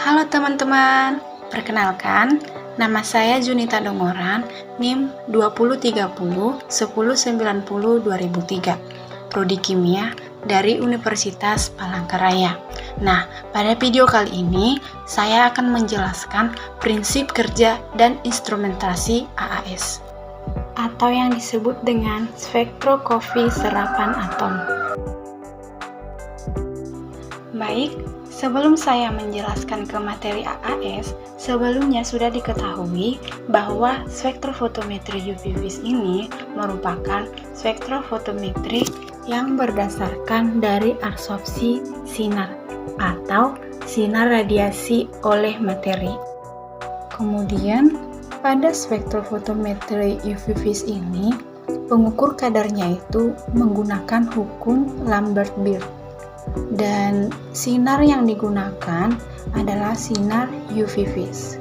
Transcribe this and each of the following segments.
Halo teman-teman, perkenalkan, nama saya Junita Dongoran, NIM 2030-1090-2003, Prodi Kimia dari Universitas Palangkaraya. Nah, pada video kali ini, saya akan menjelaskan prinsip kerja dan instrumentasi AAS, atau yang disebut dengan spektroskopi serapan atom. Baik, sebelum saya menjelaskan ke materi AAS, sebelumnya sudah diketahui bahwa spektrofotometri UV vis ini merupakan spektrofotometri yang berdasarkan dari absorpsi sinar atau sinar radiasi oleh materi. Kemudian, pada spektrofotometri UV vis ini, pengukur kadarnya itu menggunakan hukum Lambert-Beer. Dan sinar yang digunakan adalah sinar UV vis,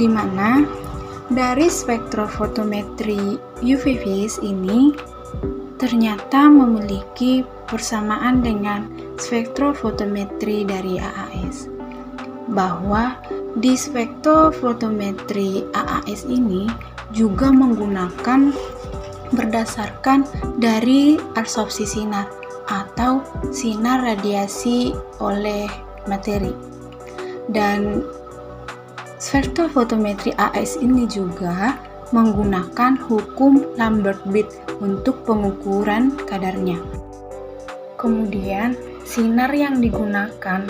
di mana dari spektrofotometri UV vis ini ternyata memiliki persamaan dengan spektrofotometri dari AAS, bahwa di spektrofotometri AAS ini juga menggunakan berdasarkan dari absorpsi sinar atau sinar radiasi oleh materi. Dan spektrofotometri AAS ini juga menggunakan hukum Lambert-Beer untuk pengukuran kadarnya. Kemudian, sinar yang digunakan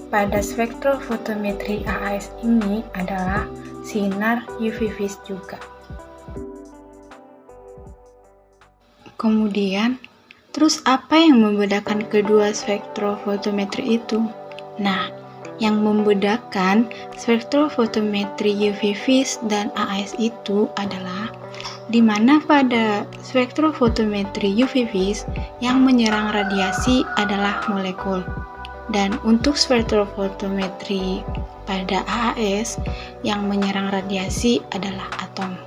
pada spektrofotometri AAS ini adalah sinar UV vis juga. Kemudian, terus apa yang membedakan kedua spektrofotometri itu? Nah, yang membedakan spektrofotometri UV vis dan AAS itu adalah di mana pada spektrofotometri UV vis yang menyerang radiasi adalah molekul, dan untuk spektrofotometri pada AAS yang menyerang radiasi adalah atom.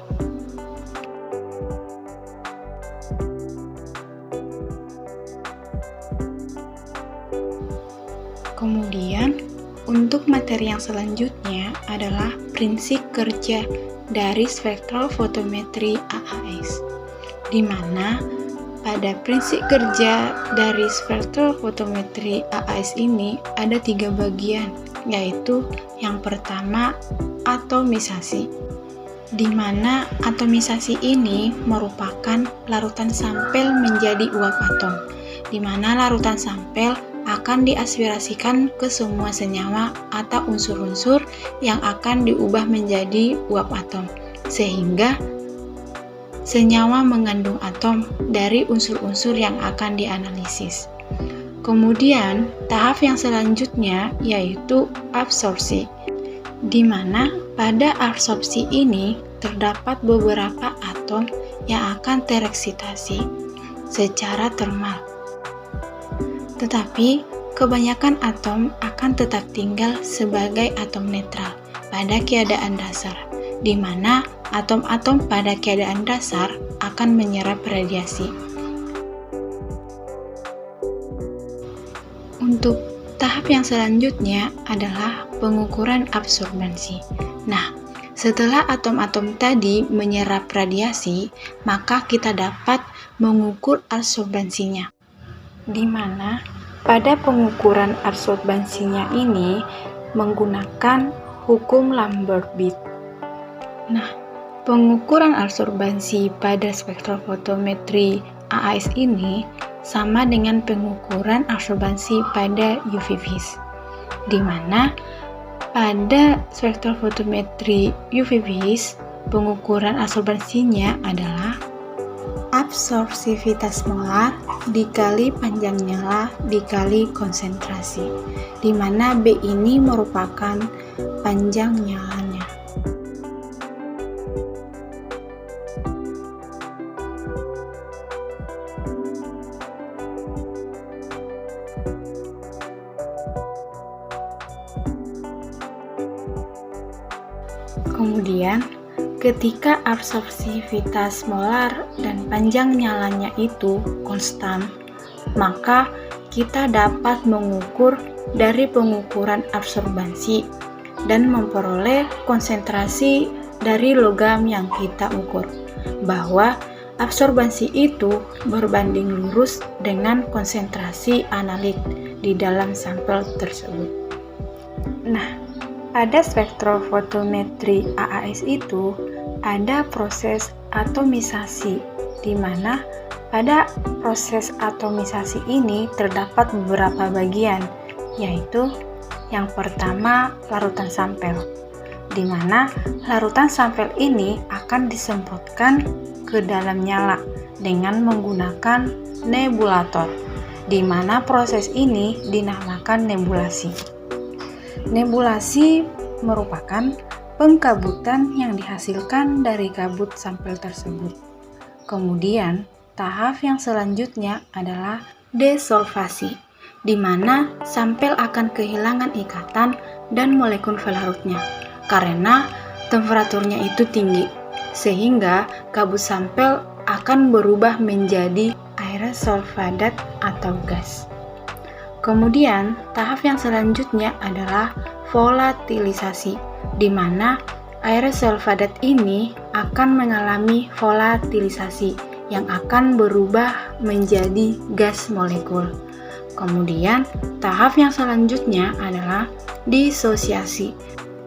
Kemudian, untuk materi yang selanjutnya adalah prinsip kerja dari spektrofotometri AAS, di mana pada prinsip kerja dari spektrofotometri AAS ini ada 3 bagian, yaitu yang pertama atomisasi, di mana atomisasi ini merupakan larutan sampel menjadi uap atom, di mana larutan sampel akan diaspirasikan ke semua senyawa atau unsur-unsur yang akan diubah menjadi uap atom, sehingga senyawa mengandung atom dari unsur-unsur yang akan dianalisis. Kemudian, tahap yang selanjutnya yaitu absorpsi, di mana pada absorpsi ini terdapat beberapa atom yang akan tereksitasi secara termal. Tetapi, kebanyakan atom akan tetap tinggal sebagai atom netral pada keadaan dasar, di mana atom-atom pada keadaan dasar akan menyerap radiasi. Untuk tahap yang selanjutnya adalah pengukuran absorbansi. Nah, setelah atom-atom tadi menyerap radiasi, maka kita dapat mengukur absorbansinya, di mana pada pengukuran absorbansinya ini menggunakan hukum Lambert-Beer. Nah, pengukuran absorbansi pada spektrofotometri AAS ini sama dengan pengukuran absorbansi pada UV vis, di mana pada spektrofotometri UV vis pengukuran absorbansinya adalah absorpsivitas molar dikali panjang nyala dikali konsentrasi, di mana B ini merupakan panjang nyalanya. Kemudian, ketika absorpsivitas molar dan panjang nyalanya itu konstan, maka kita dapat mengukur dari pengukuran absorbansi dan memperoleh konsentrasi dari logam yang kita ukur, bahwa absorbansi itu berbanding lurus dengan konsentrasi analit di dalam sampel tersebut. Nah, pada spektrofotometri AAS itu ada proses atomisasi, di mana pada proses atomisasi ini terdapat beberapa bagian, yaitu yang pertama larutan sampel, di mana larutan sampel ini akan disemprotkan ke dalam nyala dengan menggunakan nebulator, di mana proses ini dinamakan nebulasi. Nebulasi merupakan pengkabutan yang dihasilkan dari kabut sampel tersebut. Kemudian, tahap yang selanjutnya adalah desolvasi, di mana sampel akan kehilangan ikatan dan molekul larutnya karena temperaturnya itu tinggi, sehingga kabut sampel akan berubah menjadi aerosol padat atau gas. Kemudian, tahap yang selanjutnya adalah volatilisasi, di mana aerosol padat ini akan mengalami volatilisasi yang akan berubah menjadi gas molekul. Kemudian, tahap yang selanjutnya adalah disosiasi,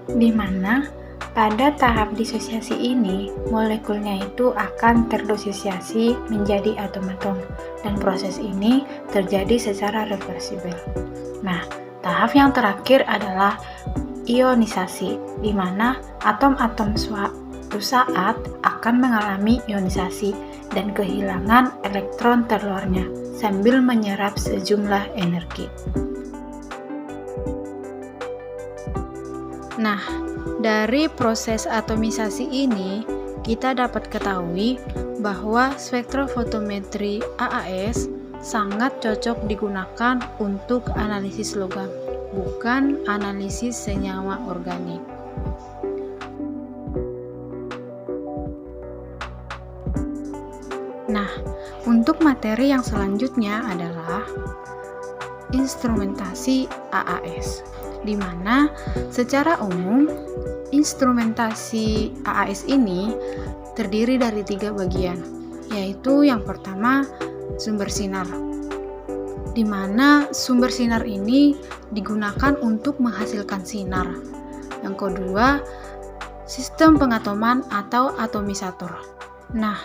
di mana pada tahap disosiasi ini molekulnya itu akan terdisosiasi menjadi atom-atom, dan proses ini terjadi secara reversibel. Nah, tahap yang terakhir adalah ionisasi, di mana atom-atom suatu saat akan mengalami ionisasi dan kehilangan elektron terluarnya sambil menyerap sejumlah energi. Nah, dari proses atomisasi ini kita dapat ketahui bahwa spektrofotometri AAS sangat cocok digunakan untuk analisis logam, bukan analisis senyawa organik. Nah, untuk materi yang selanjutnya adalah instrumentasi AAS, di mana secara umum instrumentasi AAS ini terdiri dari 3 bagian, yaitu yang pertama sumber sinar, di mana sumber sinar ini digunakan untuk menghasilkan sinar. Yang kedua, sistem pengatoman atau atomisator. Nah,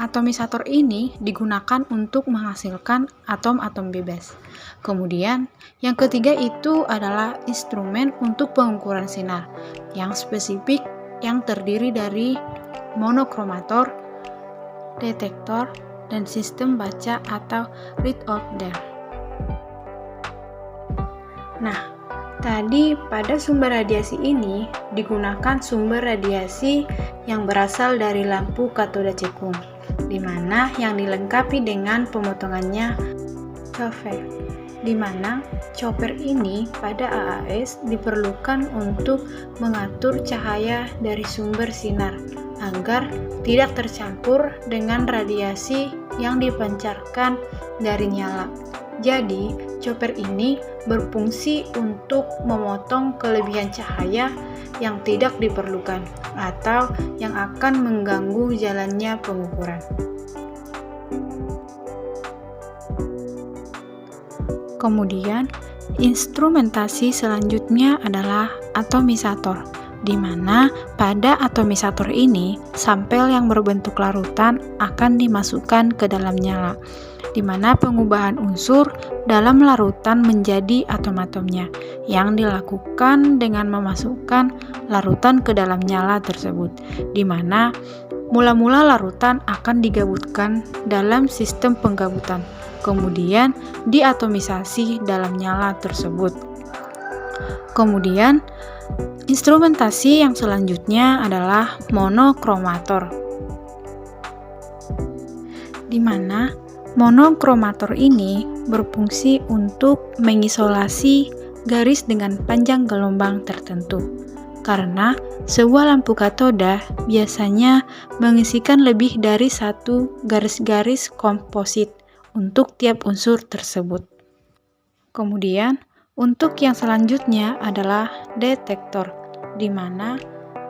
atomisator ini digunakan untuk menghasilkan atom-atom bebas. Kemudian, yang ketiga itu adalah instrumen untuk pengukuran sinar yang spesifik yang terdiri dari monokromator, detektor, dan sistem baca atau readout. Nah, tadi pada sumber radiasi ini digunakan sumber radiasi yang berasal dari lampu katoda cekung, di mana yang dilengkapi dengan pemotongannya chopper, di mana chopper ini pada AAS diperlukan untuk mengatur cahaya dari sumber sinar agar tidak tercampur dengan radiasi yang dipancarkan dari nyala. Jadi, chopper ini berfungsi untuk memotong kelebihan cahaya yang tidak diperlukan atau yang akan mengganggu jalannya pengukuran. Kemudian, instrumentasi selanjutnya adalah atomisator, di mana pada atomisator ini sampel yang berbentuk larutan akan dimasukkan ke dalam nyala, di mana pengubahan unsur dalam larutan menjadi atom-atomnya yang dilakukan dengan memasukkan larutan ke dalam nyala tersebut, di mana mula-mula larutan akan digabutkan dalam sistem penggabutan, kemudian diatomisasi dalam nyala tersebut. Kemudian, instrumentasi yang selanjutnya adalah monokromator, di mana monokromator ini berfungsi untuk mengisolasi garis dengan panjang gelombang tertentu, karena sebuah lampu katoda biasanya mengisikan lebih dari satu garis-garis komposit untuk tiap unsur tersebut. Kemudian, untuk yang selanjutnya adalah detektor, di mana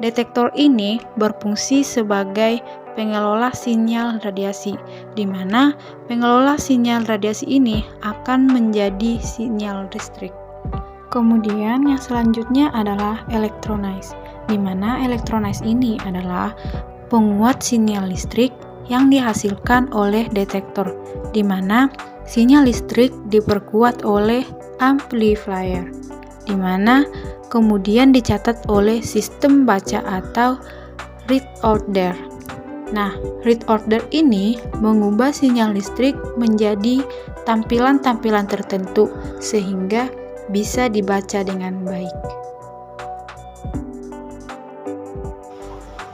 detektor ini berfungsi sebagai pengelola sinyal radiasi, di mana pengelola sinyal radiasi ini akan menjadi sinyal listrik. Kemudian yang selanjutnya adalah elektronize, di mana elektronize ini adalah penguat sinyal listrik yang dihasilkan oleh detektor, di mana sinyal listrik diperkuat oleh amplifier, di mana kemudian dicatat oleh sistem baca atau read order. Nah, read order ini mengubah sinyal listrik menjadi tampilan-tampilan tertentu sehingga bisa dibaca dengan baik.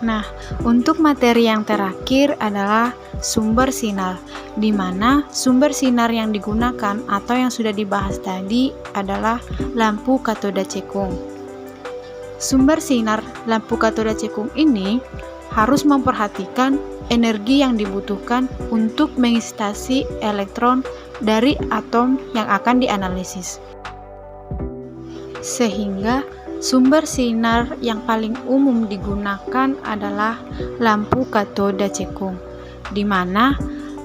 Nah, untuk materi yang terakhir adalah sumber sinar, di mana sumber sinar yang digunakan atau yang sudah dibahas tadi adalah lampu katoda cekung. Sumber sinar lampu katoda cekung ini harus memperhatikan energi yang dibutuhkan untuk mengekstasi elektron dari atom yang akan dianalisis. Sehingga sumber sinar yang paling umum digunakan adalah lampu katoda cekung, di mana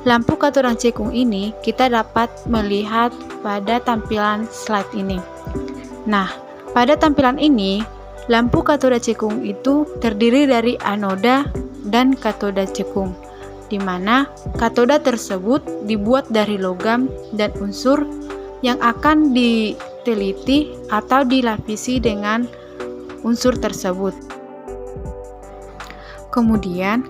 lampu katoda cekung ini kita dapat melihat pada tampilan slide ini. Nah, pada tampilan ini, lampu katoda cekung itu terdiri dari anoda dan katoda cekung, di mana katoda tersebut dibuat dari logam dan unsur yang akan diteliti atau dilapisi dengan unsur tersebut. Kemudian,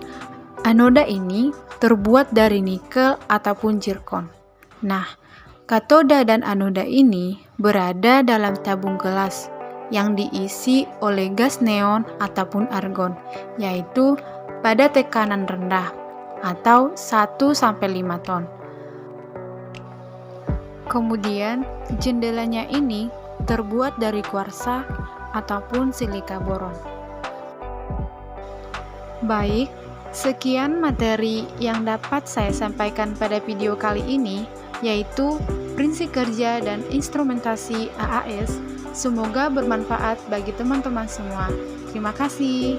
anoda ini terbuat dari nikel ataupun zirkon. Nah, katoda dan anoda ini berada dalam tabung gelas yang diisi oleh gas neon ataupun argon, yaitu pada tekanan rendah atau 1-5 ton. Kemudian, jendelanya ini terbuat dari kuarsa ataupun silika boron. Baik, sekian materi yang dapat saya sampaikan pada video kali ini, yaitu prinsip kerja dan instrumentasi AAS. Semoga bermanfaat bagi teman-teman semua. Terima kasih.